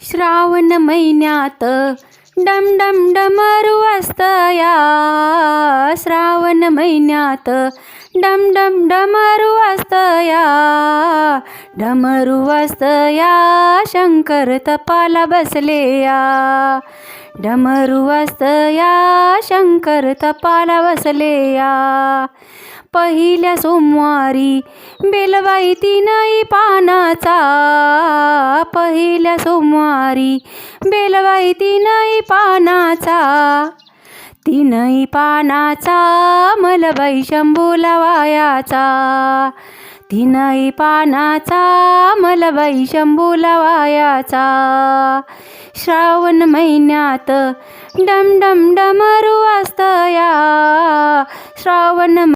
श्रावण महिन्यात डम डम डमरू वाजतया, श्रावण महिन्यात डम डम डमरू वाजतया, डमरू वाजतया शंकर तपाला बसलेया, डमरू वाजतया शंकर तपाला बसलेया. पहिल्या सोमवारी बेलबाई तीनही पानाचा, पहिल्या सोमवारी बेलबाई तीनही पानाचा, तीनही पानाचा मलबाई शंभूला वायाचा, तीनही पानाचा मलबाई शंभूला वायाचा. श्रावण महिन्यात डम डम डमरू वाजतया, श्रावण